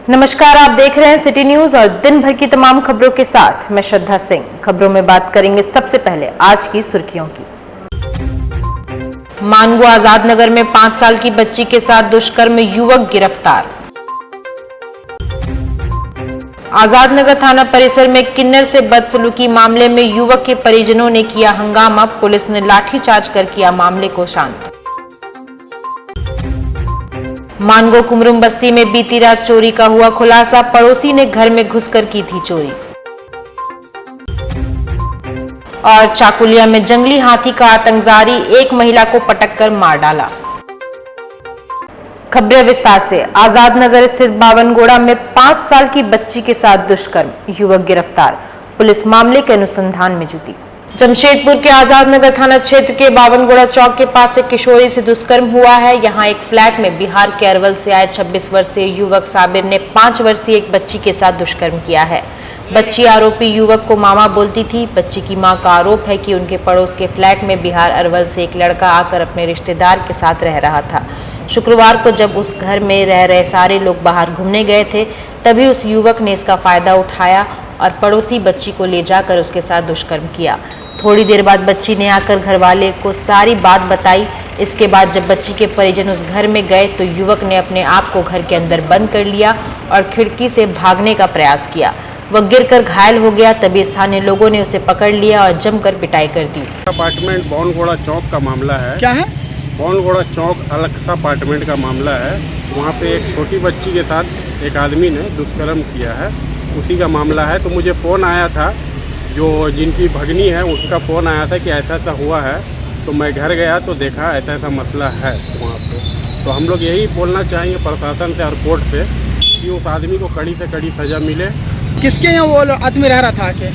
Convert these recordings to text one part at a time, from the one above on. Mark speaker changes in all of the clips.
Speaker 1: नमस्कार, आप देख रहे हैं सिटी न्यूज और दिन भर की तमाम खबरों के साथ मैं श्रद्धा सिंह। खबरों में बात करेंगे सबसे पहले आज की सुर्खियों की। मानगो आजाद नगर में 5 साल की बच्ची के साथ दुष्कर्म, युवक गिरफ्तार। आजाद नगर थाना परिसर में किन्नर से बदसलूकी मामले में युवक के परिजनों ने किया हंगामा, पुलिस ने लाठीचार्ज कर किया मामले को शांत। मानगो कुमरुम बस्ती में बीती रात चोरी का हुआ खुलासा, पड़ोसी ने घर में घुसकर की थी चोरी। और चाकुलिया में जंगली हाथी का आतंक जारी, एक महिला को पटककर मार डाला। खबरें विस्तार से। आजाद नगर स्थित बावनगोड़ा में 5 साल की बच्ची के साथ दुष्कर्म, युवक गिरफ्तार, पुलिस मामले के अनुसंधान में जुटी। जमशेदपुर के आजाद नगर थाना क्षेत्र के बावनगोड़ा चौक के पास एक किशोरी से दुष्कर्म हुआ है। यहां एक फ्लैट में बिहार के अरवल से आए 26 वर्षीय युवक साबिर ने 5 वर्षीय एक बच्ची के साथ दुष्कर्म किया है। बच्ची आरोपी युवक को मामा बोलती थी। बच्ची की मां का आरोप है कि उनके पड़ोस के फ्लैट में बिहार अरवल से एक लड़का आकर अपने रिश्तेदार के साथ रह रहा था। शुक्रवार को जब उस घर में रह रहे सारे लोग बाहर घूमने गए थे, तभी उस युवक ने इसका फायदा उठाया और पड़ोसी बच्ची को ले जाकर उसके साथ दुष्कर्म किया। थोड़ी देर बाद बच्ची ने आकर घरवाले को सारी बात बताई। इसके बाद जब बच्ची के परिजन उस घर में गए तो युवक ने अपने आप को घर के अंदर बंद कर लिया और खिड़की से भागने का प्रयास किया। वह गिरकर घायल हो गया। तभी स्थानीय लोगों ने उसे पकड़ लिया और जमकर पिटाई कर दी।
Speaker 2: अपार्टमेंट बावनगोड़ा चौक का मामला है।
Speaker 3: क्या है?
Speaker 2: बावनगोड़ा चौक अलक्सा अपार्टमेंट का मामला है। वहाँ पे एक छोटी बच्ची के साथ एक आदमी ने दुष्कर्म किया है, उसी का मामला है। तो मुझे फ़ोन आया था, जो जिनकी भगनी है उसका फ़ोन आया था कि ऐसा ऐसा हुआ है। तो मैं घर गया तो देखा ऐसा ऐसा मसला है वहाँ पे। तो हम लोग यही बोलना चाहेंगे प्रशासन से और कोर्ट से कि उस आदमी को कड़ी से कड़ी सज़ा मिले।
Speaker 3: किसके यहाँ वो आदमी रह रहा था आके?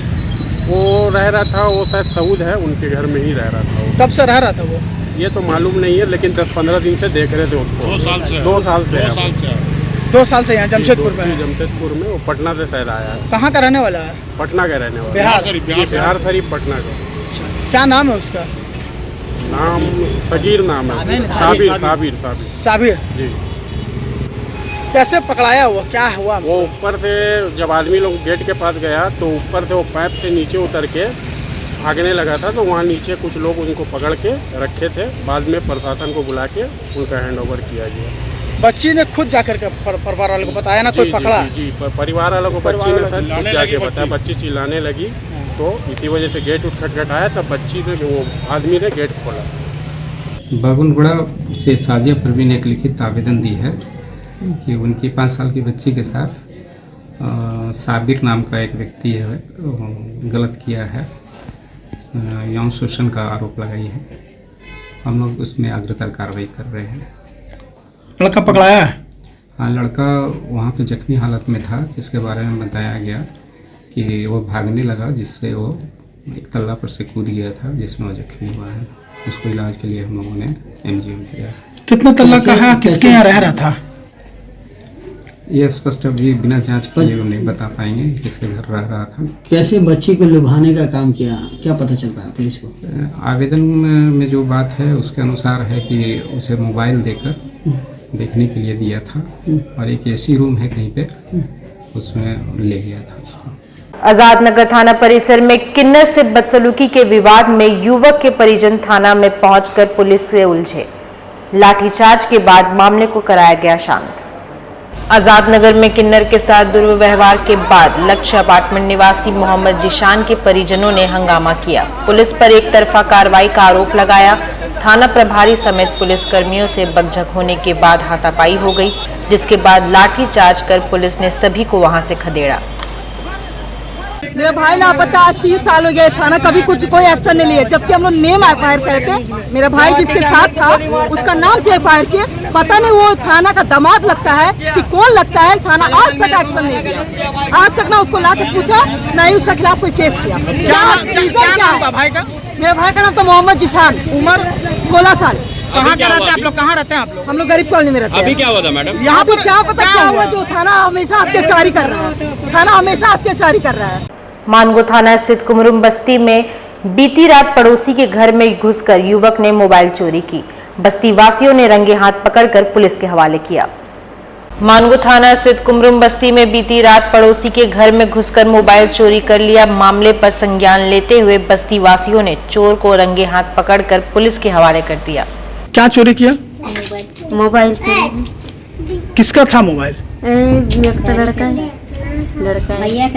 Speaker 2: वो रह रहा था, वो शायद सऊद है, उनके घर में ही रह रहा था वो।
Speaker 3: कब से रह रहा था वो?
Speaker 2: ये तो मालूम नहीं है, लेकिन 10-15 दिन से देख रहे थे उसको।
Speaker 4: 2 साल से
Speaker 2: 2 साल से
Speaker 3: 2 साल से यहाँ जमशेदपुर में?
Speaker 2: जमशेदपुर में। वो पटना से शायद आया है।
Speaker 3: कहाँ का रहने वाला है?
Speaker 2: पटना का रहने वाला।
Speaker 3: बिहार
Speaker 2: शरीफ पटना का।
Speaker 3: क्या नाम है उसका?
Speaker 2: नाम सगीर नाम है, साबिर जी।
Speaker 3: कैसे पकड़ाया हुआ, क्या हुआ?
Speaker 2: वो ऊपर से जब आदमी लोग गेट के पास गया तो ऊपर से वो पाइप से नीचे उतर के भागने लगा था। तो वहाँ नीचे कुछ लोग उनको पकड़ के रखे थे। बाद में प्रशासन को बुला के उनका हैंड ओवर किया गया।
Speaker 3: बच्ची ने खुद जाकर के परिवार वालों को बताया ना? कोई पकड़ा?
Speaker 2: जी, परिवार वालों को बच्ची ने खुद जाके बताया। बच्ची चिल्लाने लगी तो इसी वजह से गेट खटखटाया, तब बच्ची ने, वो आदमी ने गेट खोला।
Speaker 5: बावनगोड़ा से साजिया परवीन ने एक लिखित आवेदन दी है कि उनकी 5 साल की बच्ची के साथ साबिर नाम का एक व्यक्ति है गलत किया है, यौन शोषण का आरोप लगाई है। हम लोग उसमें अग्रतर कार्रवाई कर रहे हैं।
Speaker 3: लड़का पकड़ाया है?
Speaker 5: हाँ, लड़का वहाँ पे जख्मी हालत में था, जिसके बारे में बताया गया कि वो भागने लगा, जिससे वो एक तल्ला पर से कूद गया था, जिसमें वो जख्मी हुआ है। उसको इलाज के लिए हम लोगों ने एमजीएम किया।
Speaker 3: कितना तल्ला का है? किसके यहाँ रह रहा था?
Speaker 5: ये स्पष्ट अभी बिना जांच के लिए नहीं बता पाएंगे किसके घर रह रहा था।
Speaker 6: कैसे बच्ची को लुभाने का काम किया, क्या पता चल पाया पुलिस को?
Speaker 5: आवेदन में जो बात है उसके अनुसार है कि उसे मोबाइल देकर देखने के लिए दिया था और एक एसी रूम है कहीं पे, उसमें ले गया था उसको।
Speaker 1: आजाद नगर थाना परिसर में किन्नर से बदसलूकी के विवाद में युवक के परिजन थाना में पहुंचकर पुलिस से उलझे। लाठीचार्ज के बाद मामले को कराया गया शांत। आजाद नगर में किन्नर के साथ दुर्व्यवहार के बाद लक्ष्य अपार्टमेंट निवासी मोहम्मद जिशान के परिजनों ने हंगामा किया। पुलिस पर एक तरफा कार्रवाई का आरोप लगाया। थाना प्रभारी समेत पुलिस कर्मियों से बकझक होने के बाद हाथापाई हो गई, जिसके बाद लाठीचार्ज कर पुलिस ने सभी को वहां से खदेड़ा।
Speaker 7: मेरा भाई लापता आज 3 साल हो गए, थाना कभी कुछ कोई एक्शन नहीं लिया, जबकि हम लोग नेम एफआईआर करके मेरा भाई जिसके साथ था उसका नाम से एफआईआर किए। पता नहीं वो थाना का दामाद लगता है कि कौन लगता है, थाना आज तक एक्शन नहीं लिया। आज तक ना उसको लाके पूछा, ना ही उसके खिलाफ कोई केस किया। क्या
Speaker 3: भाई का?
Speaker 7: मेरे भाई का नाम तो मोहम्मद जिशान, उम्र 16 साल।
Speaker 3: कहाँ के रहते हैं आप लोग? कहाँ रहते हैं आप लोग?
Speaker 7: हम लोग गरीब कॉलोनी में रहते हैं।
Speaker 4: अभी क्या हुआ था मैडम?
Speaker 7: यहाँ पर क्या पता क्या हुआ, जो थाना हमेशा अत्याचारी कर रहा है, थाना हमेशा अत्याचारी कर रहा है।
Speaker 1: मानगो थाना स्थित कुमरुम बस्ती में बीती रात पड़ोसी के घर में घुसकर युवक ने मोबाइल चोरी की। बस्ती वासियों ने रंगे हाथ पकड़कर पुलिस के हवाले किया। मानगो थाना स्थित कुमरुम बस्ती में बीती रात पड़ोसी के घर में घुसकर मोबाइल चोरी कर लिया। मामले पर संज्ञान लेते हुए बस्ती वासियों ने चोर को रंगे हाथ पकड़कर पुलिस के हवाले कर दिया।
Speaker 3: क्या चोरी किया?
Speaker 4: मोबाइल चोरी।
Speaker 3: किसका था मोबाइल?
Speaker 4: लड़का है, भैया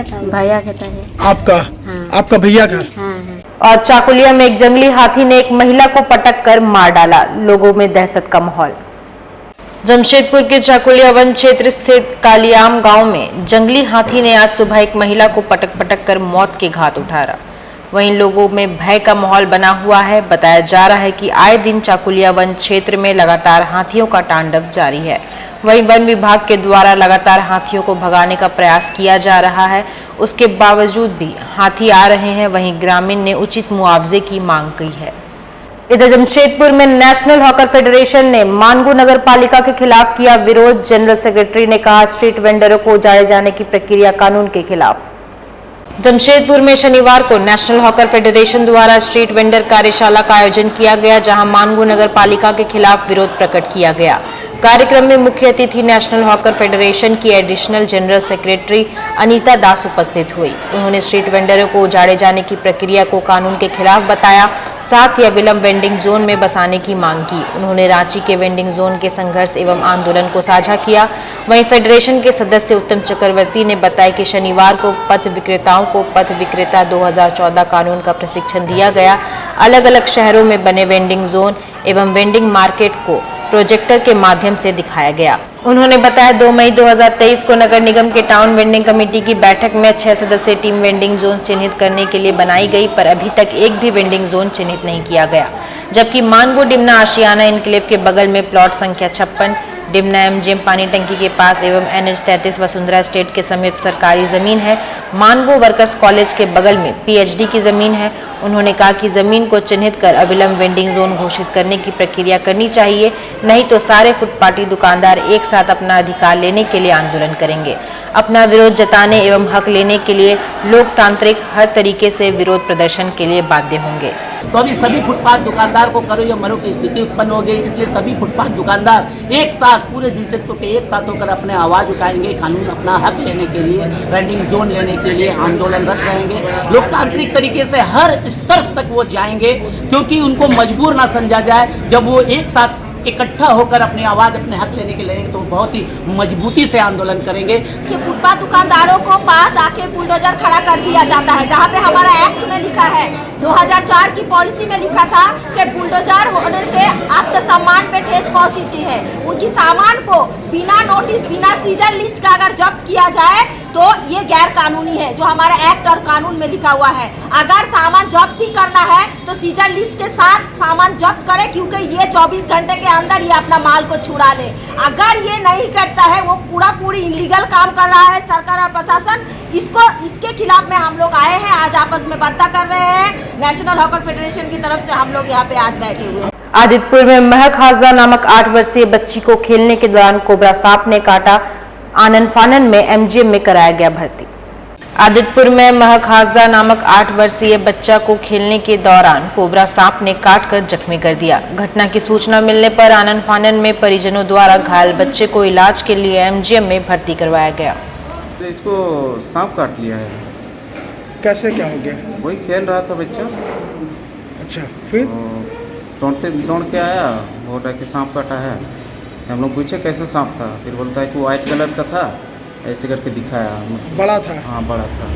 Speaker 4: का था है।
Speaker 3: आपका?
Speaker 4: हाँ।
Speaker 3: आपका भैया का?
Speaker 4: हाँ हाँ।
Speaker 1: और चाकुलिया में एक जंगली हाथी ने एक महिला को पटक कर मार डाला। लोगों में दहशत का माहौल। जमशेदपुर के चाकुलिया वन क्षेत्र स्थित कालियाम गांव में जंगली हाथी ने आज सुबह एक महिला को पटक कर मौत के घाट उतारा। वहीं लोगों में भय का माहौल बना हुआ है। बताया जा रहा है कि आए दिन चाकुलिया वन क्षेत्र में लगातार हाथियों का तांडव जारी है। वहीं वन विभाग के द्वारा लगातार हाथियों को भगाने का प्रयास किया जा रहा है। उसके बावजूद भी हाथी आ रहे हैं। वहीं ग्रामीण ने उचित मुआवजे की मांग की है। इधर जमशेदपुर में नेशनल हॉकर फेडरेशन ने मानगो नगर पालिका के खिलाफ किया विरोध। जनरल सेक्रेटरी ने कहा स्ट्रीट वेंडरों को उजाड़े जाने की प्रक्रिया कानून के खिलाफ। जमशेदपुर में शनिवार को नेशनल हॉकर फेडरेशन द्वारा स्ट्रीट वेंडर कार्यशाला का आयोजन किया गया, जहां मानगो नगर पालिका के खिलाफ विरोध प्रकट किया गया। कार्यक्रम में मुख्य अतिथि नेशनल हॉकर फेडरेशन की एडिशनल जनरल सेक्रेटरी अनीता दास उपस्थित हुई। उन्होंने स्ट्रीट वेंडरों को उजाड़े जाने की प्रक्रिया को कानून के खिलाफ बताया, साथ ही अविलंब वेंडिंग जोन में बसाने की मांग की। उन्होंने रांची के वेंडिंग जोन के संघर्ष एवं आंदोलन को साझा किया। वहीं फेडरेशन के सदस्य उत्तम चक्रवर्ती ने बताया कि शनिवार को पथ विक्रेताओं को पथ विक्रेता 2014 कानून का प्रशिक्षण दिया गया। अलग अलग शहरों में बने वेंडिंग जोन एवं वेंडिंग मार्केट को प्रोजेक्टर के माध्यम से दिखाया गया। उन्होंने बताया 2 मई 2023 को नगर निगम के टाउन वेंडिंग कमेटी की बैठक में 6 सदस्यीय टीम वेंडिंग जोन चिन्हित करने के लिए बनाई गई, पर अभी तक एक भी वेंडिंग जोन चिन्हित नहीं किया गया। जबकि मानगो डिमना आशियाना इनक्लेव के बगल में प्लॉट संख्या 56 डिमना एमजीएम पानी टंकी के पास एवं NH 33 वसुंधरा स्टेट के समीप सरकारी जमीन है। मानगो वर्कर्स कॉलेज के बगल में PhD की जमीन है। उन्होंने कहा कि जमीन को चिन्हित कर अविलंब वेंडिंग जोन घोषित करने की प्रक्रिया करनी चाहिए, नहीं तो सारे फुटपाटी दुकानदार एक साथ अपना अधिकार लेने के लिए आंदोलन करेंगे। अपना विरोध जताने एवं हक लेने के लिए लोकतांत्रिक हर तरीके से विरोध प्रदर्शन के लिए बाध्य होंगे।
Speaker 8: तो अभी सभी फुटपाथ दुकानदार को करो या मरो की स्थिति उत्पन्न हो गई। इसलिए सभी फुटपाथ दुकानदार एक साथ पूरे जमशेदपुर के एक साथ होकर अपने आवाज़ उठाएंगे, कानून अपना हक लेने के लिए, वेंडिंग जोन लेने के लिए आंदोलनरत रहेंगे। लोकतांत्रिक तरीके से हर स्तर तक वो जाएंगे, क्योंकि उनको मजबूर ना समझा जाए। जब वो एक साथ इकट्ठा होकर अपनी आवाज़ अपने हक लेने के लिए तो बहुत ही मजबूती से आंदोलन करेंगे।
Speaker 9: कि फुटपाथ दुकानदारों को पास आके बुलडोजर खड़ा कर दिया जाता है, जहाँ पे हमारा एक्ट में लिखा है, 2004 की पॉलिसी में लिखा था कि बुलडोजर होने से आत्मसम्मान पे ठेस पहुंचती है। उनकी सामान को बिना नोटिस, बिना सीजन लिस्ट का अगर जब्त किया जाए तो ये गैर कानूनी है, जो हमारे एक्ट और कानून में लिखा हुआ है। अगर सामान जब्त ही करना है तो सीजन लिस्ट के साथ सामान जब्त करे, क्योंकि ये 24 घंटे के अंदर ये अपना माल को छुड़ा ले। अगर ये नहीं करता है, वो पूरी इलीगल काम कर रहा है सरकार और प्रशासन। इसके खिलाफ में हम लोग आए हैं, आज आपस में वार्ता कर रहे हैं। नेशनल हॉकर फेडरेशन की तरफ से हम लोग यहाँ पे आज बैठे हुए हैं।
Speaker 1: आदित्यपुर में महक हाजरा नामक 8 वर्षीय बच्ची को खेलने के दौरान कोबरा सांप ने काटा। आनन फानन में एमजीएम में कराया गया भर्ती। आदित्यपुर में महक हाजरा नामक 8 वर्षीय बच्चा को खेलने के दौरान कोबरा सांप ने काटकर जख्मी कर दिया। घटना की सूचना मिलने पर आनन फानन में परिजनों द्वारा घायल बच्चे को इलाज के लिए एमजीएम में भर्ती करवाया गया।
Speaker 10: इसको सांप काट लिया है।
Speaker 3: कैसे क्या हो गया?
Speaker 10: वही खेल रहा था बच्चा।
Speaker 3: अच्छा, फिर
Speaker 10: दौड़ के आया, बोल रहा कि सांप काटा है। हम लोग पूछे कैसे सांप था, फिर बोलता है कि वाइट कलर का था, ऐसे करके दिखाया।
Speaker 3: बड़ा था?
Speaker 10: हाँ, बड़ा था।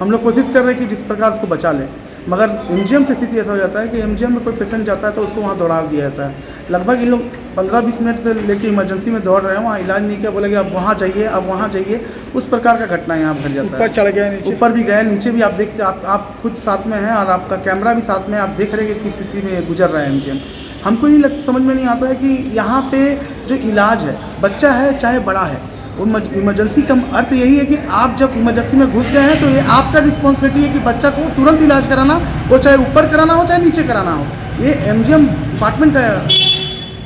Speaker 11: हम लोग कोशिश कर रहे हैं कि जिस प्रकार उसको बचा लें, मगर एमजीएम की स्थिति ऐसा हो जाता है कि एमजीएम में कोई पेशेंट जाता है तो उसको वहाँ दौड़ा दिया जाता है। लगभग इन लोग 15-20 मिनट से लेके इमरजेंसी में दौड़ रहे हैं, वहाँ इलाज नहीं किया, बोलेंगे अब वहाँ जाइए, अब वहाँ जाइए। उस प्रकार का घटना यहाँ घट जाता है।
Speaker 3: ऊपर चढ़ गया,
Speaker 11: ऊपर भी गए, नीचे भी आप देखते, आप खुद साथ में हैं और आपका कैमरा भी साथ में, आप देख रहे हैं कि किस स्थिति में गुजर रहा है एमजीएम। हमको ये समझ में नहीं आता है कि यहाँ पे जो इलाज है, बच्चा है चाहे बड़ा है, वो इमरजेंसी का अर्थ यही है कि आप जब इमरजेंसी में घुस गए हैं तो ये आपका रिस्पॉन्सिबिलिटी है कि बच्चा को तुरंत इलाज कराना, वो चाहे ऊपर कराना हो चाहे नीचे कराना हो। ये एमजीएम डिपार्टमेंट का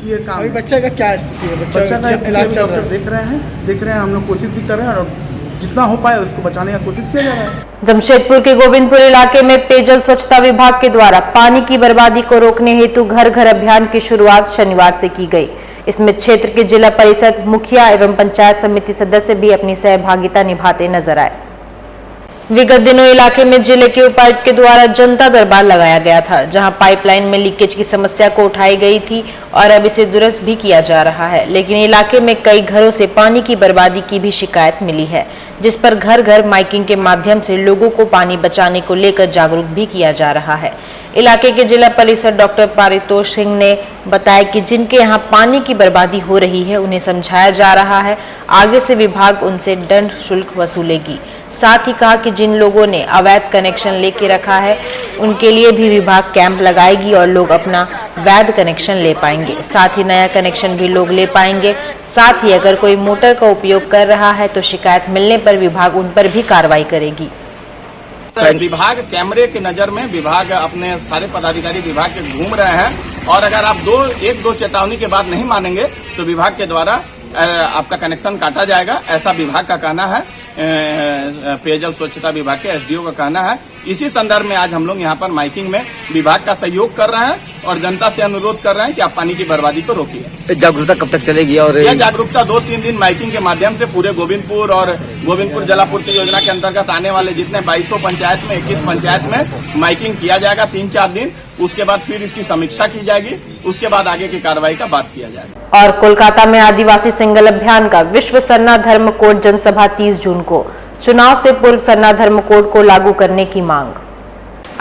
Speaker 11: ये काम है।
Speaker 3: बच्चे का क्या स्थिति है?
Speaker 11: बच्चा का इलाज डॉक्टर देख रहे हैं, हम लोग कोशिश भी कर रहे हैं और जितना हो पाए उसको बचाने का कोशिश किया जा रहा है।
Speaker 1: जमशेदपुर के गोविंदपुर इलाके में पेयजल स्वच्छता विभाग के द्वारा पानी की बर्बादी को रोकने हेतु घर घर अभियान की शुरुआत शनिवार से की गई। इसमें क्षेत्र के जिला परिषद मुखिया एवं पंचायत समिति सदस्य भी अपनी सहभागिता निभाते नजर आए। विगत दिनों इलाके में जिले के उपायुक्त के द्वारा जनता दरबार लगाया गया था, जहां पाइपलाइन में लीकेज की समस्या को उठाई गई थी और अब इसे दुरुस्त भी किया जा रहा है। लेकिन इलाके में कई घरों से पानी की बर्बादी की भी शिकायत मिली है, जिस पर घर घर माइकिंग के माध्यम से लोगों को पानी बचाने को लेकर जागरूक भी किया जा रहा है। इलाके के जिला परिषद डॉक्टर पारितोष सिंह ने बताया कि जिनके यहाँ पानी की बर्बादी हो रही है उन्हें समझाया जा रहा है, आगे से विभाग उनसे दंड शुल्क वसूलेगी। साथ ही कहा कि जिन लोगों ने अवैध कनेक्शन लेके रखा है उनके लिए भी विभाग कैंप लगाएगी और लोग अपना वैध कनेक्शन ले पाएंगे। साथ ही नया कनेक्शन भी लोग ले पाएंगे। साथ ही अगर कोई मोटर का उपयोग कर रहा है तो शिकायत मिलने पर विभाग उन पर भी कार्रवाई करेगी।
Speaker 12: विभाग कैमरे की नजर में विभाग अपने सारे पदाधिकारी विभाग के घूम रहे हैं और अगर आप एक दो चेतावनी के बाद नहीं मानेंगे तो विभाग के द्वारा आपका कनेक्शन काटा जाएगा, ऐसा विभाग का कहना है। पेयजल स्वच्छता विभाग के एसडीओ का कहना है। इसी संदर्भ में आज हम लोग यहाँ पर माइकिंग में विभाग का सहयोग कर रहे हैं और जनता से अनुरोध कर रहे हैं कि आप पानी की बर्बादी को रोकिए।
Speaker 13: जागरूकता कब तक चलेगी? और
Speaker 12: यह जागरूकता 2-3 दिन माइकिंग के माध्यम से पूरे गोविंदपुर और गोविंदपुर जलापूर्ति योजना के अंतर्गत आने वाले जितने 2200 पंचायत में 21 पंचायत में माइकिंग किया जाएगा 3-4 दिन। उसके बाद फिर इसकी समीक्षा की जाएगी, उसके बाद आगे की कार्रवाई का बात किया जाएगा।
Speaker 1: और कोलकाता में आदिवासी सिंगल अभियान का विश्व सरना धर्म कोड जनसभा 30 जून को, चुनाव से पूर्व सरना धर्म कोड को लागू करने की मांग।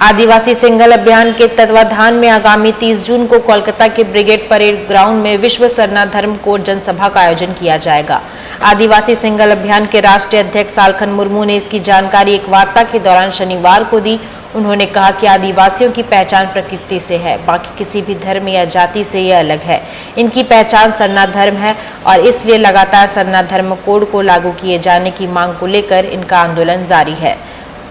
Speaker 1: आदिवासी सिंगल अभियान के तत्वाधान में आगामी 30 जून को कोलकाता के ब्रिगेड परेड ग्राउंड में विश्व सरना धर्म कोड जनसभा का आयोजन किया जाएगा। आदिवासी सिंगल अभियान के राष्ट्रीय अध्यक्ष सालखन मुर्मू ने इसकी जानकारी एक वार्ता के दौरान शनिवार को दी। उन्होंने कहा कि आदिवासियों की पहचान प्रकृति से है, बाकी किसी भी धर्म या जाति से ये अलग है। इनकी पहचान सरना धर्म है और इसलिए लगातार सरना धर्म कोड को लागू किए जाने की मांग को लेकर इनका आंदोलन जारी है।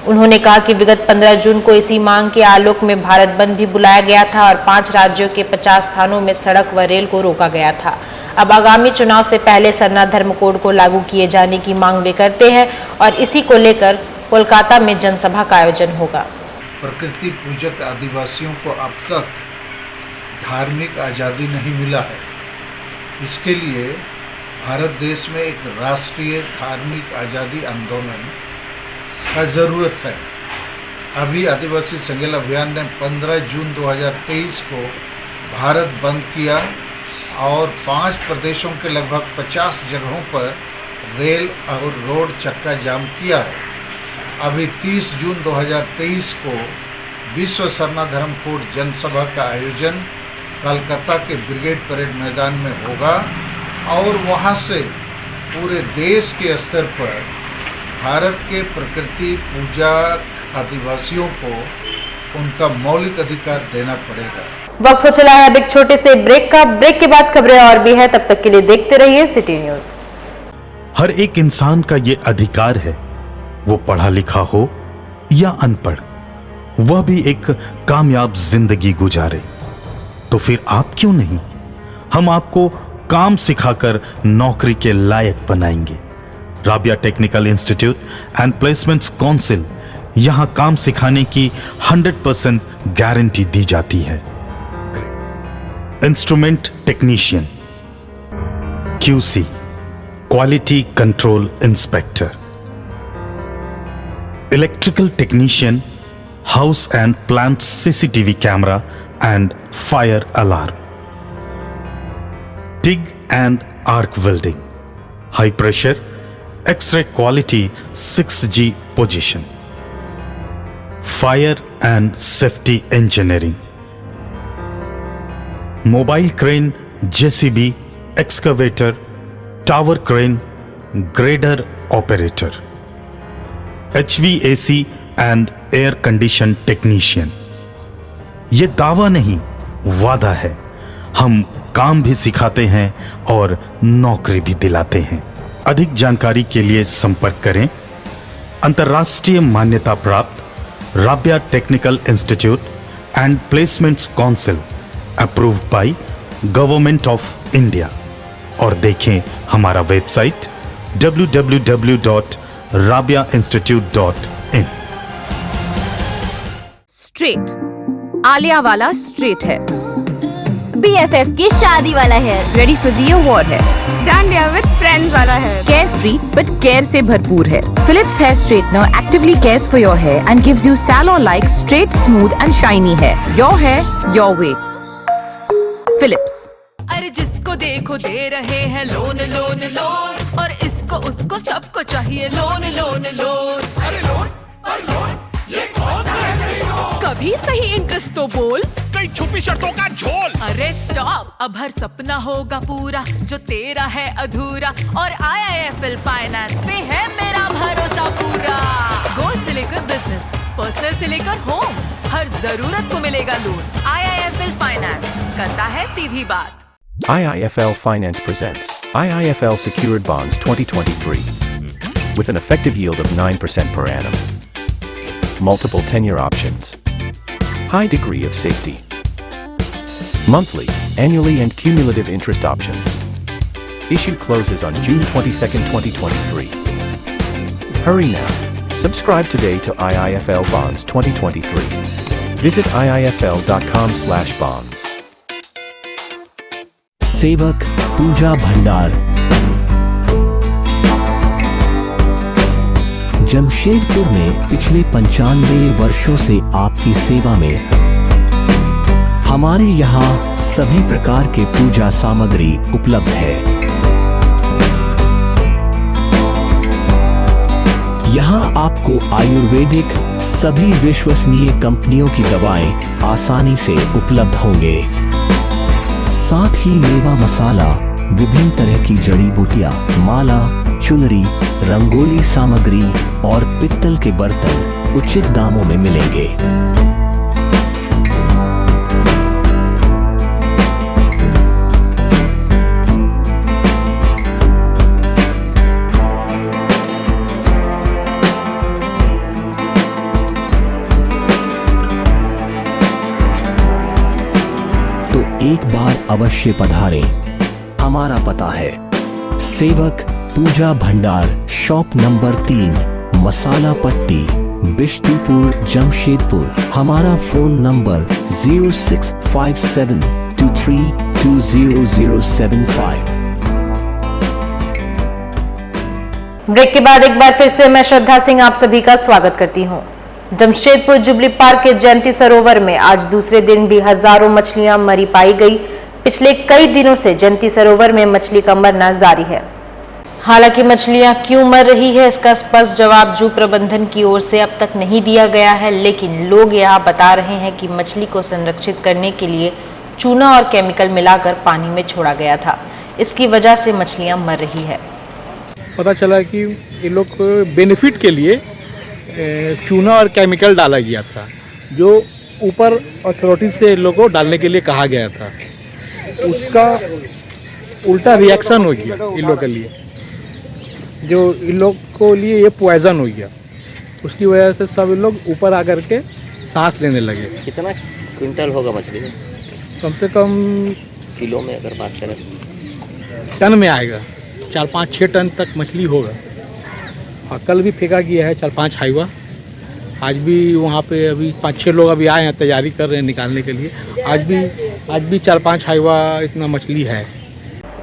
Speaker 1: उन्होंने कहा कि विगत 15 जून को इसी मांग के आलोक में भारत बंद भी बुलाया गया था और 5 राज्यों के 50 स्थानों में सड़क व रेल को रोका गया था। अब आगामी चुनाव से पहले सरना धर्म कोड को लागू किए जाने की मांग वे करते हैं और इसी को लेकर कोलकाता में जनसभा का आयोजन होगा।
Speaker 14: प्रकृति पूजक आदिवासियों को अब तक धार्मिक आज़ादी नहीं मिला है। इसके लिए भारत देश में एक राष्ट्रीय धार्मिक आज़ादी आंदोलन का ज़रूरत है। अभी आदिवासी सिंगल अभियान ने 15 जून 2023 को भारत बंद किया और 5 प्रदेशों के लगभग 50 जगहों पर रेल और रोड चक्का जाम किया है। अभी 30 जून 2023 को विश्व सरना धर्म कोड जनसभा का आयोजन कोलकाता के ब्रिगेड परेड मैदान में होगा और वहां से पूरे देश के स्तर पर भारत के प्रकृति पूजक आदिवासियों को उनका मौलिक अधिकार देना पड़ेगा।
Speaker 1: वक्त हो चला है अब एक छोटे से ब्रेक का। ब्रेक के बाद खबरें और भी है, तब तक के लिए देखते रहिए सिटी न्यूज।
Speaker 15: हर एक इंसान का ये अधिकार है, वो पढ़ा लिखा हो या अनपढ़, वह भी एक कामयाब जिंदगी गुजारे। तो फिर आप क्यों नहीं? हम आपको काम सिखाकर नौकरी के लायक बनाएंगे। Rabia technical institute and placements council, यहां काम सिखाने की 100% गारंटी दी जाती है। Instrument technician, QC quality control inspector, electrical technician, house and plant CCTV camera and fire alarm, TIG and arc welding, high pressure, X-ray quality 6G position, fire and safety engineering, mobile crane, JCB, excavator, tower crane, grader operator, HVAC and air condition technician। ये दावा नहीं, वादा है। हम काम भी सिखाते हैं और नौकरी भी दिलाते हैं। अधिक जानकारी के लिए संपर्क करें अंतर्राष्ट्रीय मान्यता प्राप्त Rabia technical institute and placements council, approved by government of India. और देखें हमारा वेबसाइट www.rabiainstitute.in।
Speaker 16: स्ट्रेट, आलिया वाला स्ट्रेट है।
Speaker 9: BFF की शादी वाला hair,
Speaker 1: ready for the award है,
Speaker 9: डांडिया विद फ्रेंड्स वाला hair,
Speaker 1: care free but care से भरपूर है। Philips hair straightener actively cares for your hair and gives you salon like straight, smooth and shiny hair. Your hair your way, Philips.
Speaker 13: अरे जिसको देखो दे रहे हैं लोन लोन लोन, और इसको उसको सबको चाहिए लोन लोन लोन। अरे लोन पर लोन, ये कौन सा है लोन? कभी सही इंटरेस्ट तो बोल, कई छुपी शर्तों का झोल। अरे स्टॉप, अब हर सपना होगा पूरा जो तेरा है अधूरा, और IIFL फाइनेंस पे है मेरा भरोसा पूरा। गोल्ड से लेकर बिजनेस, पर्सनल से लेकर होम, हर जरूरत को मिलेगा लोन। IIFL फाइनेंस करता है सीधी बात।
Speaker 16: IIFL Finance presents IIFL Secured Bonds 2023 with an effective yield of 9% per annum, multiple tenure options, high degree of safety, monthly, annually and cumulative interest options. Issue closes on June 22, 2023. Hurry now. Subscribe today to IIFL Bonds 2023. Visit iifl.com/bonds.
Speaker 17: सेवक पूजा भंडार, जमशेदपुर में पिछले 95 वर्षों से आपकी सेवा में। हमारे यहाँ सभी प्रकार के पूजा सामग्री उपलब्ध है। यहाँ आपको आयुर्वेदिक सभी विश्वसनीय कंपनियों की दवाएं आसानी से उपलब्ध होंगे। साथ ही मेवा मसाला, विभिन्न तरह की जड़ी बूटियां, माला, चुनरी, रंगोली सामग्री और पित्तल के बर्तन उचित दामों में मिलेंगे। एक बार अवश्य पधारें। हमारा पता है सेवक पूजा भंडार, शॉप नंबर 3, मसाला पट्टी, बिष्टुपुर, जमशेदपुर। हमारा फोन नंबर 065723200075।
Speaker 1: ब्रेक के बाद एक बार फिर से मैं श्रद्धा सिंह आप सभी का स्वागत करती हूं। जमशेदपुर जुबली पार्क के जयंती सरोवर में आज दूसरे दिन भी हजारों मछलियां मरी पाई गई। पिछले कई दिनों से जयंती सरोवर में मछली का मरना जारी है। हालांकि मछलियां क्यों मर रही है, इसका स्पष्ट जवाब जू प्रबंधन की ओर से अब तक नहीं दिया गया है, लेकिन लोग यहां बता रहे हैं कि मछली को संरक्षित करने के लिए चूना और केमिकल मिलाकर पानी में छोड़ा गया था। इसकी वजह से मछलियां मर रही है।
Speaker 3: पता चला कि ये लोग बेनिफिट के लिए चूना और केमिकल डाला गया था, जो ऊपर अथॉरिटी से इन लोगों को डालने के लिए कहा गया था। उसका उल्टा रिएक्शन हो गया इन लोगों के लिए, जो इन लोग को लिए ये पॉइजन हो गया। उसकी वजह से सब लोग ऊपर आकर के सांस लेने लगे।
Speaker 18: कितना क्विंटल होगा मछली में?
Speaker 3: कम से कम
Speaker 18: किलो में अगर बात करें
Speaker 3: टन में आएगा, 4-5-6 टन तक मछली होगा। और कल भी फेंका गया है 4-5 हाईवा। आज भी वहाँ पे अभी 5-6 लोग अभी आए हैं, तैयारी कर रहे हैं निकालने के लिए। आज भी 4-5 हाईवा इतना मछली है।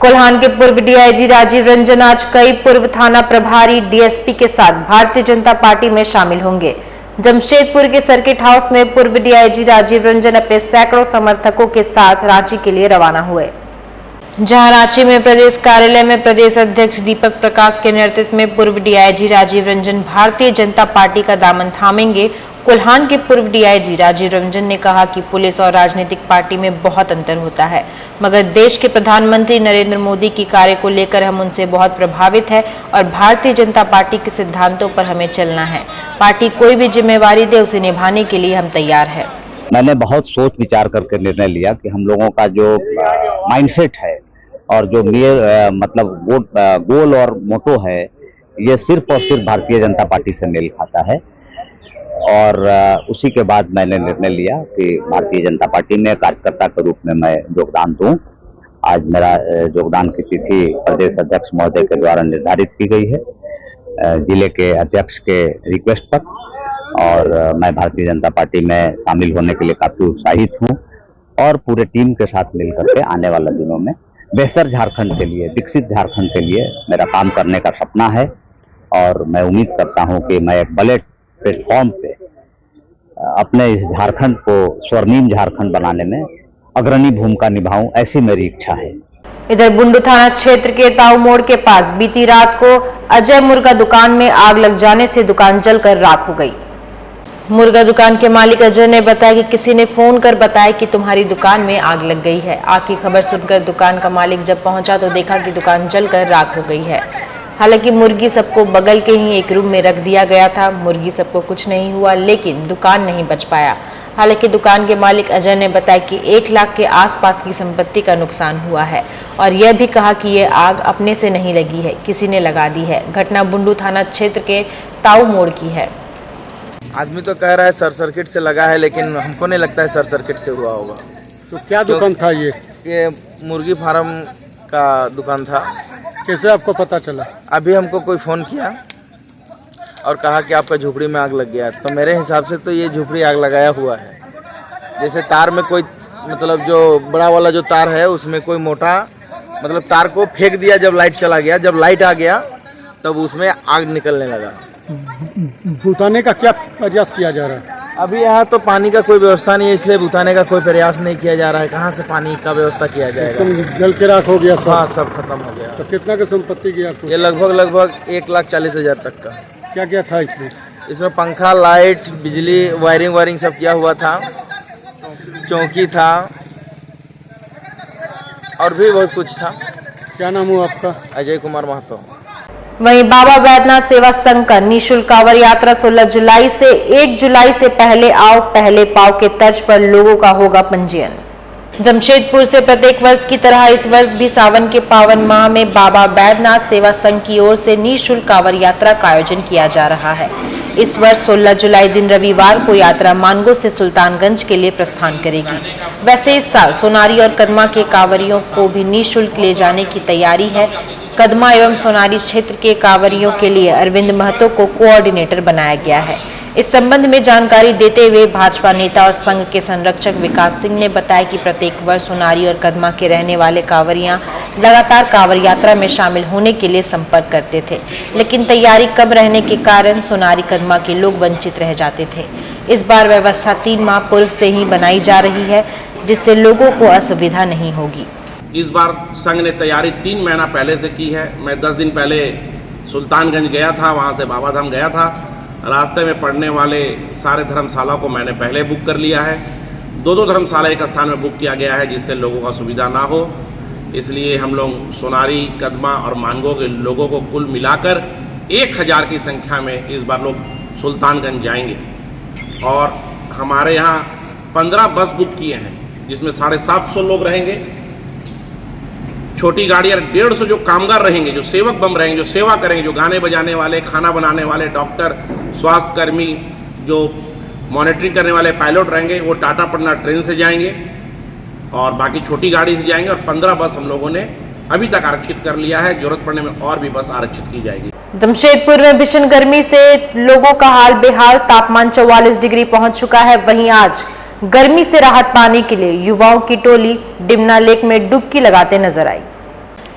Speaker 1: कोल्हान के पूर्व DIG राजीव रंजन आज कई पूर्व थाना प्रभारी DSP के साथ भारतीय जनता पार्टी में शामिल होंगे। जमशेदपुर के सर्किट हाउस में पूर्व DIG राजीव रंजन अपने सैकड़ों समर्थकों के साथ रांची के लिए रवाना हुए, जहां रांची में प्रदेश कार्यालय में प्रदेश अध्यक्ष दीपक प्रकाश के नेतृत्व में पूर्व DIG राजीव रंजन भारतीय जनता पार्टी का दामन थामेंगे। कोल्हान के पूर्व DIG राजीव रंजन ने कहा कि पुलिस और राजनीतिक पार्टी में बहुत अंतर होता है, मगर देश के प्रधानमंत्री नरेंद्र मोदी की कार्य को लेकर हम उनसे बहुत प्रभावित है और भारतीय जनता पार्टी के सिद्धांतों पर हमें चलना है। पार्टी कोई भी जिम्मेवारी दे उसे निभाने के लिए हम तैयार हैं।
Speaker 19: मैंने बहुत सोच विचार करके निर्णय लिया कि हम लोगों का जो माइंडसेट है और जो मतलब गोल और मोटो है, ये सिर्फ और सिर्फ भारतीय जनता पार्टी से मेल खाता है। और उसी के बाद मैंने निर्णय लिया कि भारतीय जनता पार्टी में कार्यकर्ता के रूप में मैं योगदान दूं। आज मेरा योगदान की तिथि प्रदेश अध्यक्ष महोदय के द्वारा निर्धारित की गई है, जिले के अध्यक्ष के रिक्वेस्ट पर। और मैं भारतीय जनता पार्टी में शामिल होने के लिए काफ़ी उत्साहित हूं और पूरे टीम के साथ मिलकर के आने वाले दिनों में बेहतर झारखंड के लिए, विकसित झारखंड के लिए मेरा काम करने का सपना है। और मैं उम्मीद करता हूं कि मैं एक बड़े प्लेटफॉर्म पे अपने इस झारखंड को स्वर्णिम झारखंड बनाने में अग्रणी भूमिका निभाऊं, ऐसी मेरी इच्छा है।
Speaker 1: इधर बुंडू थाना क्षेत्र के ताऊ मोड़ के पास बीती रात को अजय मुर्गा दुकान में आग लग जाने से दुकान जलकर राख हो गई। मुर्गा दुकान के मालिक अजय ने बताया कि किसी ने फोन कर बताया कि तुम्हारी दुकान में आग लग गई है। आग की खबर सुनकर दुकान का मालिक जब पहुंचा तो देखा कि दुकान जलकर राख हो गई है। हालांकि मुर्गी सबको बगल के ही एक रूम में रख दिया गया था। मुर्गी सबको कुछ नहीं हुआ, लेकिन दुकान नहीं बच पाया। हालांकि दुकान के मालिक अजय ने बताया कि 1 लाख के आसपास की संपत्ति का नुकसान हुआ है और यह भी कहा कि यह आग अपने से नहीं लगी है, किसी ने लगा दी है। घटना बुंडू थाना क्षेत्र के ताऊ मोड़ की है।
Speaker 20: आदमी तो कह रहा है शॉर्ट सर्किट से लगा है, लेकिन हमको नहीं लगता है शॉर्ट सर्किट से हुआ होगा।
Speaker 2: तो क्या दुकान था
Speaker 20: ये मुर्गी फार्म का दुकान था।
Speaker 2: कैसे आपको पता चला?
Speaker 20: अभी हमको कोई फ़ोन किया और कहा कि आपका झोपड़ी में आग लग गया। तो मेरे हिसाब से तो ये झोपड़ी आग लगाया हुआ है। जैसे तार में कोई मतलब जो बड़ा वाला जो तार है उसमें कोई मोटा मतलब तार को फेंक दिया जब लाइट चला गया। जब लाइट आ गया तब उसमें आग निकलने लगा।
Speaker 2: बुझाने का क्या प्रयास किया जा रहा है?
Speaker 20: अभी यहाँ तो पानी का कोई व्यवस्था नहीं है, इसलिए बुझाने का कोई प्रयास नहीं किया जा रहा है। कहाँ से पानी का व्यवस्था किया जाएगा?
Speaker 2: जल के राख हो गया।
Speaker 20: हाँ, सब खत्म हो गया।
Speaker 2: तो कितना का संपत्ति गया?
Speaker 20: ये लगभग 1,40,000 तक का।
Speaker 2: क्या क्या था इसमें?
Speaker 20: इसमें पंखा, लाइट, बिजली, वायरिंग सब किया हुआ था, चौकी था और भी बहुत कुछ था।
Speaker 2: क्या नाम हुआ आपका?
Speaker 20: अजय कुमार महतो।
Speaker 1: वहीं बाबा बैद्यनाथ सेवा संघ का निःशुल्क कांवड़ यात्रा 16 जुलाई से 1 जुलाई से पहले आओ पहले पाओ के तर्ज पर लोगों का होगा पंजीयन। जमशेदपुर से प्रत्येक वर्ष की तरह इस वर्ष भी सावन के पावन माह में बाबा बैद्यनाथ सेवा संघ की ओर से निःशुल्क कांवड़ यात्रा का आयोजन किया जा रहा है। इस वर्ष 16 जुलाई दिन रविवार को यात्रा मानगो से सुल्तानगंज के लिए प्रस्थान करेगी। वैसे इस साल सोनारी और कदमा के कांवरियों को भी निःशुल्क ले जाने की तैयारी है। कदमा एवं सोनारी क्षेत्र के कांवरियों के लिए अरविंद महतो को कोऑर्डिनेटर बनाया गया है। इस संबंध में जानकारी देते हुए भाजपा नेता और संघ के संरक्षक विकास सिंह ने बताया कि प्रत्येक वर्ष सोनारी और कदमा के रहने वाले कांवरियां लगातार कांवड़ यात्रा में शामिल होने के लिए संपर्क करते थे, लेकिन तैयारी कम रहने के कारण सोनारी कदमा के लोग वंचित रह जाते थे। इस बार व्यवस्था 3 माह पूर्व से ही बनाई जा रही है, जिससे लोगों को असुविधा नहीं होगी।
Speaker 12: इस बार संघ ने तैयारी 3 महीना पहले से की है। मैं 10 दिन पहले सुल्तानगंज गया था, वहाँ से बाबा धाम गया था। रास्ते में पड़ने वाले सारे धर्मशाला को मैंने पहले बुक कर लिया है। 2 धर्मशाला एक स्थान में बुक किया गया है, जिससे लोगों का सुविधा ना हो। इसलिए हम लोग सोनारी, कदमा और मानगो के लोगों को कुल मिलाकर 1000 की संख्या में इस बार लोग सुल्तानगंज जाएंगे। और हमारे यहाँ 15 बस बुक किए हैं, जिसमें 750 लोग रहेंगे। छोटी गाड़ियाँ 150 जो कामगार रहेंगे, जो सेवक बम रहेंगे, जो सेवा करेंगे, जो गाने बजाने वाले, खाना बनाने वाले, डॉक्टर, स्वास्थ्यकर्मी, जो मॉनिटरिंग करने वाले पायलट रहेंगे, वो टाटा पटना ट्रेन से जाएंगे और बाकी छोटी गाड़ी से जाएंगे। और 15 बस हम लोगों ने अभी तक आरक्षित कर लिया है। जरूरत पड़ने में और भी बस आरक्षित की जाएगी।
Speaker 1: जमशेदपुर में भीषण गर्मी से लोगों का हाल बेहाल। तापमान 44 डिग्री पहुंच चुका है। वहीं आज गर्मी से राहत पाने के लिए युवाओं की टोली डिमना लेक में डुबकी लगाते नजर आई।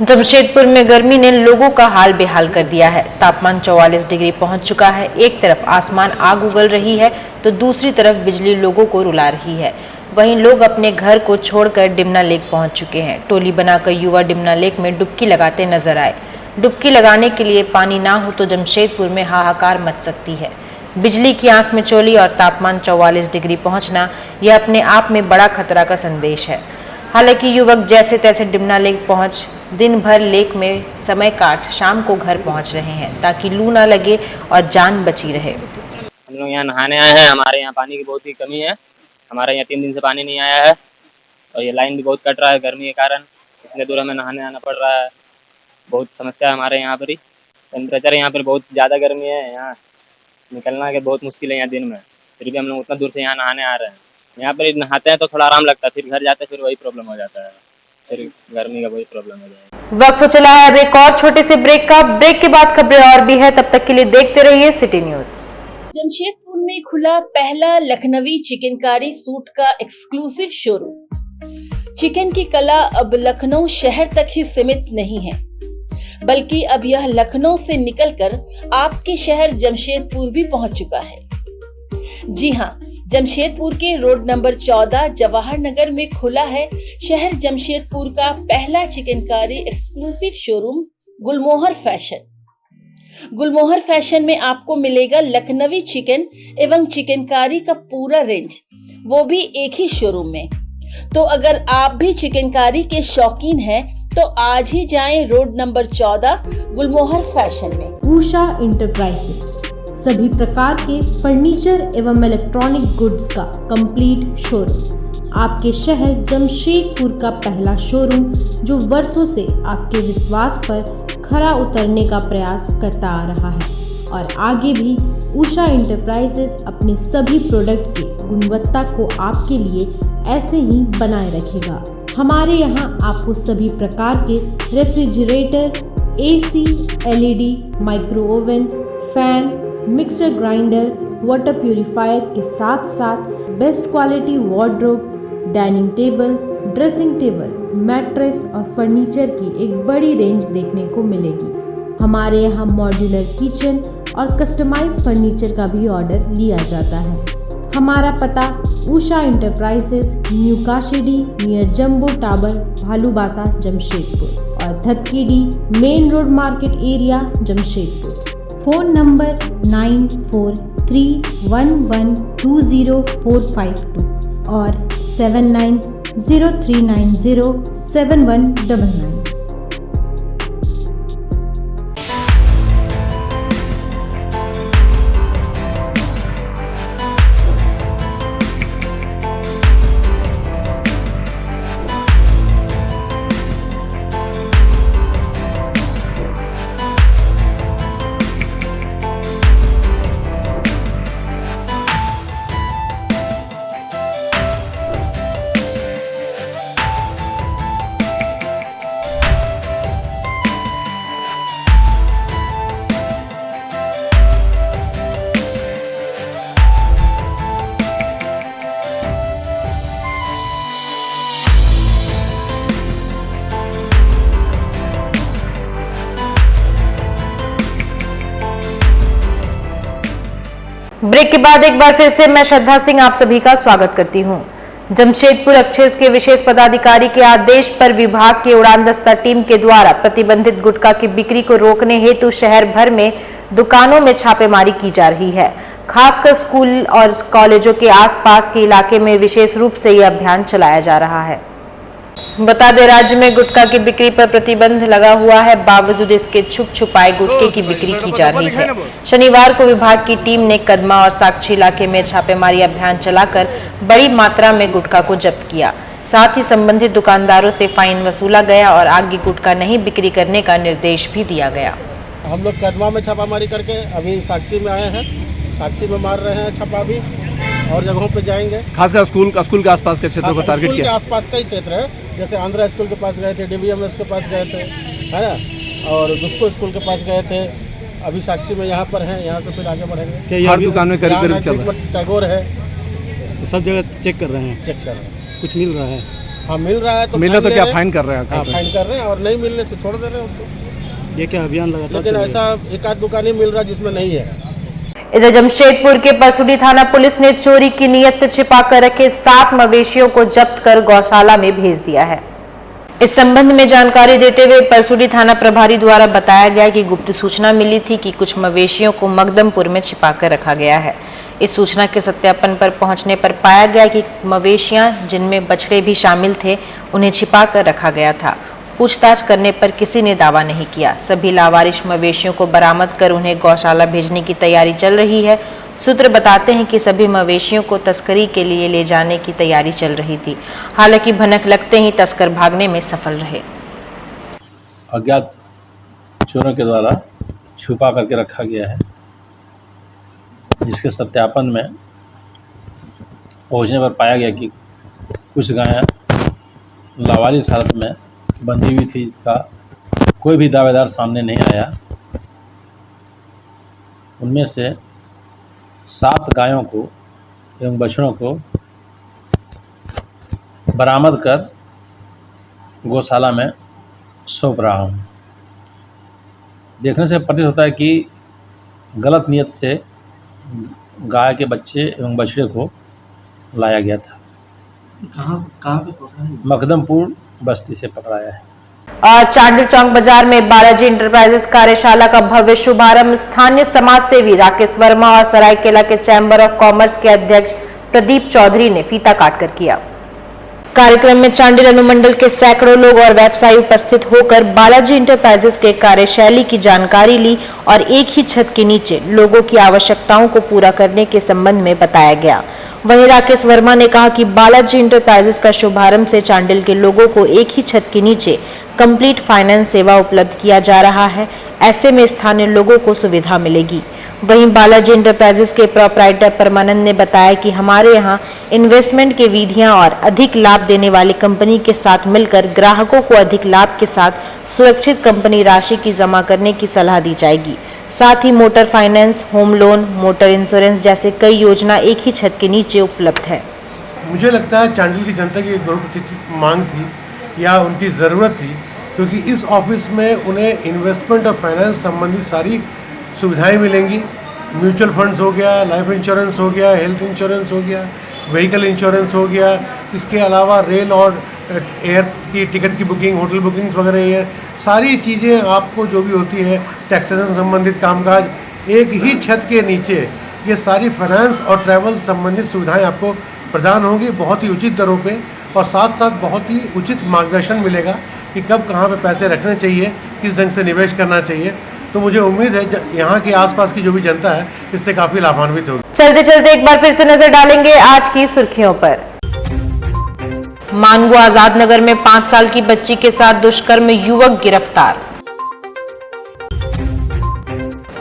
Speaker 1: जमशेदपुर में गर्मी ने लोगों का हाल बेहाल कर दिया है। तापमान 44 डिग्री पहुंच चुका है। एक तरफ आसमान आग उगल रही है तो दूसरी तरफ बिजली लोगों को रुला रही है। वहीं लोग अपने घर को छोड़कर डिमना लेक पहुंच चुके हैं। टोली बनाकर युवा डिमना लेक में डुबकी लगाते नजर आए। डुबकी लगाने के लिए पानी ना हो तो जमशेदपुर में हाहाकार मच सकती है। बिजली की आंख में चोली और तापमान 44 डिग्री पहुंचना यह अपने आप में बड़ा खतरा का संदेश है। हालांकि युवक जैसे तैसे डिमना लेक पहुंच दिन भर लेक में समय काट शाम को घर पहुंच रहे हैं, ताकि लू ना लगे और जान बची रहे।
Speaker 21: हम लोग यहाँ नहाने आए हैं। हमारे यहाँ पानी की बहुत ही कमी है। हमारे यहाँ 3 दिन से पानी नहीं आया है और ये लाइन भी बहुत कट रहा है गर्मी के कारण। इतने दूर हमें नहाने आना पड़ रहा है। बहुत समस्या है हमारे यहाँ पर ही। टेम्परेचर यहाँ पर बहुत ज़्यादा गर्मी है। यहाँ निकलना के बहुत मुश्किल है यहाँ दिन में, फिर भी हम लोग उतना दूर से यहाँ नहाने आ रहे हैं। यहाँ पर नहाते हैं तो थोड़ा आराम लगता है, फिर घर जाते हैं फिर वही प्रॉब्लम हो जाता है, फिर गर्मी का वही प्रॉब्लम हो जाता है।
Speaker 1: वक्त तो चला है अब एक और छोटे से ब्रेक का। ब्रेक के बाद खबरें और भी है, तब तक के लिए देखते रहिए सिटी न्यूज।
Speaker 22: जमशेदपुर में खुला पहला लखनवी चिकनकारी सूट का एक्सक्लूसिव शोरूम।
Speaker 6: चिकन की कला अब लखनऊ शहर तक ही सीमित नहीं है, बल्कि अब यह लखनऊ से निकलकर आपके शहर जमशेदपुर भी पहुंच चुका है। जी हाँ, जमशेदपुर के रोड नंबर 14 जवाहर नगर में खुला है शहर जमशेदपुर का पहला चिकनकारी एक्सक्लूसिव शोरूम गुलमोहर फैशन। गुलमोहर फैशन में आपको मिलेगा लखनवी चिकन एवं चिकनकारी का पूरा रेंज, वो भी एक ही शोरूम में। तो अगर आप भी चिकनकारी के शौकीन हैं तो आज ही जाएं रोड नंबर 14 गुलमोहर फैशन में।
Speaker 1: उषा इंटरप्राइजेज सभी प्रकार के फर्नीचर एवं इलेक्ट्रॉनिक गुड्स का कंप्लीट शोरूम। आपके शहर जमशेदपुर का पहला शोरूम जो वर्षों से आपके विश्वास पर खरा उतरने का प्रयास करता आ रहा है और आगे भी उषा इंटरप्राइजेज अपने सभी प्रोडक्ट की गुणवत्ता को आपके लिए ऐसे ही बनाए रखेगा। हमारे यहाँ आपको सभी प्रकार के refrigerator, AC, LED, micro oven, fan, mixer grinder, water purifier के साथ साथ best quality wardrobe, dining table, dressing table, mattress और फर्नीचर की एक बड़ी रेंज देखने को मिलेगी। हमारे यहाँ मॉड्यूलर किचन और कस्टमाइज फर्नीचर का भी ऑर्डर लिया जाता है। हमारा पता Usha enterprises, new Kashidih near Jumbo Tower, Bhalubasa, Jamshedpur और Dhatkidih main road market area, Jamshedpur. Phone number 9431120452 और 7903907199। ब्रेक के बाद एक बार फिर से मैं श्रद्धा सिंह आप सभी का स्वागत करती हूं। जमशेदपुर एक्साइज के विशेष पदाधिकारी के आदेश पर विभाग की उड़ान दस्ता टीम के द्वारा प्रतिबंधित गुटखा की बिक्री को रोकने हेतु शहर भर में दुकानों में छापेमारी की जा रही है। खासकर स्कूल और कॉलेजों के आसपास के इलाके में विशेष रूप से यह अभियान चलाया जा रहा है। बता दें, राज्य में गुटखा की बिक्री पर प्रतिबंध लगा हुआ है, बावजूद इसके छुप छुपाए गुटखे की बिक्री की जा रही है। शनिवार को विभाग की टीम ने कदमा और साक्षी इलाके में छापेमारी अभियान चलाकर बड़ी मात्रा में गुटखा को जब्त किया। साथ ही संबंधित दुकानदारों से फाइन वसूला गया और आगे गुटखा नहीं बिक्री करने का निर्देश भी दिया गया।
Speaker 22: हम लोग कदमा में छापामारी करके अभी साक्षी में आए हैं, साक्षी में मार रहे हैं छापा भी और जगहों पे जाएंगे।
Speaker 3: खासकर स्कूल के आसपास के क्षेत्रों को टारगेट किया।
Speaker 22: स्कूल के आसपास कई क्षेत्र है, जैसे आंध्रा स्कूल के पास गए थे, DBMS के पास गए थे, है ना, और दुस्को स्कूल के पास गए थे। अभी साक्षी में यहाँ पर हैं, यहाँ से फिर आगे बढ़ेंगे।
Speaker 3: हर दुकान में करीब करीब चल रहा है।
Speaker 22: टैगोर है,
Speaker 3: सब जगह चेक कर रहे हैं।
Speaker 22: चेक कर रहे हैं,
Speaker 3: कुछ मिल रहा है?
Speaker 22: हाँ मिल रहा है। तो
Speaker 3: मिला तो क्या फाइन कर रहे हैं?
Speaker 22: हाँ फाइन कर रहे हैं और नहीं मिलने से छोड़ दे रहे हैं उसको।
Speaker 3: ये क्या अभियान लगातार?
Speaker 22: लेकिन ऐसा एक आध दुकान ही मिल रहा है जिसमें नहीं है।
Speaker 1: इधर जमशेदपुर के परसुडी थाना पुलिस ने चोरी की नीयत से छिपा कर रखे 7 मवेशियों को जब्त कर गौशाला में भेज दिया है। इस संबंध में जानकारी देते हुए परसुडी थाना प्रभारी द्वारा बताया गया कि गुप्त सूचना मिली थी कि कुछ मवेशियों को मकदमपुर में छिपा कर रखा गया है। इस सूचना के सत्यापन पर पहुंचने पर पाया गया कि मवेशियां, जिनमें बछड़े भी शामिल थे, उन्हें छिपा कर रखा गया था। पूछताछ करने पर किसी ने दावा नहीं किया। सभी लावारिश मवेशियों को बरामद कर उन्हें गौशाला भेजने की तैयारी चल रही है। सूत्र बताते हैं कि सभी मवेशियों को तस्करी के लिए ले जाने की तैयारी चल रही थी। हालांकि भनक लगते ही तस्कर भागने में सफल रहे।
Speaker 23: अज्ञात चोरों के द्वारा छुपा करके रखा गया है, जिसके सत्यापन में पहुंचने पर पाया गया कि कुछ गायें लावारिस हालत में बंधी हुई थी, जिसका कोई भी दावेदार सामने नहीं आया। उनमें से 7 गायों को एवं बछड़ों को बरामद कर गौशाला में सौंप रहा हूँ। देखने से प्रतीत होता है कि गलत नियत से गाय के बच्चे एवं बछड़े को लाया गया था। कहाँ पे पकड़ा है? मकदमपुर बस्ती से पकड़ाया है।
Speaker 1: और चांडिल चौक बाजार में बालाजी इंटरप्राइजेस कार्यशाला का भव्य शुभारंभ स्थानीय समाज सेवी राकेश वर्मा और सरायकेला के चैम्बर ऑफ कॉमर्स के अध्यक्ष प्रदीप चौधरी ने फीता काटकर किया। कार्यक्रम में चांडिल अनुमंडल के सैकड़ों लोग और व्यवसायी उपस्थित होकर बालाजी इंटरप्राइजेस के कार्यशैली की जानकारी ली और एक ही छत के नीचे लोगों की आवश्यकताओं को पूरा करने के संबंध में बताया गया। वहीं राकेश वर्मा ने कहा कि बालाजी इंटरप्राइजेस का शुभारंभ से चांडिल के लोगों को एक ही छत के नीचे कंप्लीट फाइनेंस सेवा उपलब्ध किया जा रहा है। ऐसे में स्थानीय लोगों को सुविधा मिलेगी। वहीं बालाजी इंटरप्राइजेस के प्रोप्राइटर परमानंद ने बताया कि हमारे यहां इन्वेस्टमेंट की विधियां और अधिक लाभ देने वाली कंपनी के साथ मिलकर ग्राहकों को अधिक लाभ के साथ सुरक्षित कंपनी राशि की जमा करने की सलाह दी जाएगी। साथ ही motor finance, home loan, motor insurance जैसे कई योजना एक ही छत के नीचे उपलब्ध है।
Speaker 22: मुझे लगता है चांडिल की जनता की एक बहुत प्रतिष्ठित मांग थी या उनकी ज़रूरत थी, क्योंकि इस ऑफिस में उन्हें इन्वेस्टमेंट और फाइनेंस संबंधित सारी सुविधाएं मिलेंगी। म्यूचुअल फंड्स हो गया, लाइफ इंश्योरेंस हो गया, हेल्थ इंश्योरेंस हो गया, व्हीकल इंश्योरेंस हो गया। इसके अलावा रेल और एयर की टिकट की बुकिंग, होटल बुकिंग्स वगैरह ये सारी चीज़ें आपको जो भी होती है टैक्सेशन संबंधित कामकाज एक ही छत के नीचे ये सारी फाइनेंस और ट्रैवल संबंधित सुविधाएं आपको प्रदान होंगी बहुत ही उचित दरों पे, और साथ साथ बहुत ही उचित मार्गदर्शन मिलेगा कि कब कहाँ पे पैसे रखने चाहिए, किस ढंग से निवेश करना चाहिए। तो मुझे उम्मीद है यहाँ के आसपास की जो भी जनता है इससे काफ़ी लाभान्वित होगी।
Speaker 1: चलते चलते एक बार फिर से नजर डालेंगे आज की सुर्खियों पर। मानगो आजाद नगर में 5 साल की बच्ची के साथ दुष्कर्म, युवक गिरफ्तार।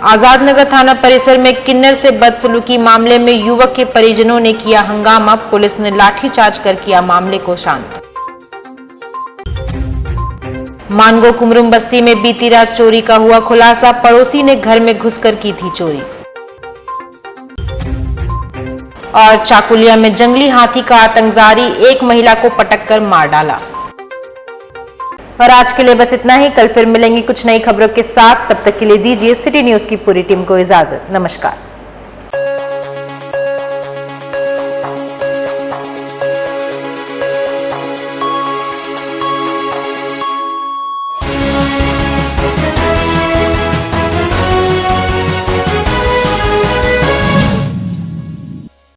Speaker 1: आजाद नगर थाना परिसर में किन्नर से बदसलूकी मामले में युवक के परिजनों ने किया हंगामा, पुलिस ने लाठीचार्ज कर किया मामले को शांत। मानगो कुमरुम बस्ती में बीती रात चोरी का हुआ खुलासा, पड़ोसी ने घर में घुसकर की थी चोरी। और चाकुलिया में जंगली हाथी का आतंक जारी, एक महिला को पटक कर मार डाला। और आज के लिए बस इतना ही। कल फिर मिलेंगे कुछ नई खबरों के साथ। तब तक के लिए दीजिए सिटी न्यूज की पूरी टीम को इजाजत। नमस्कार।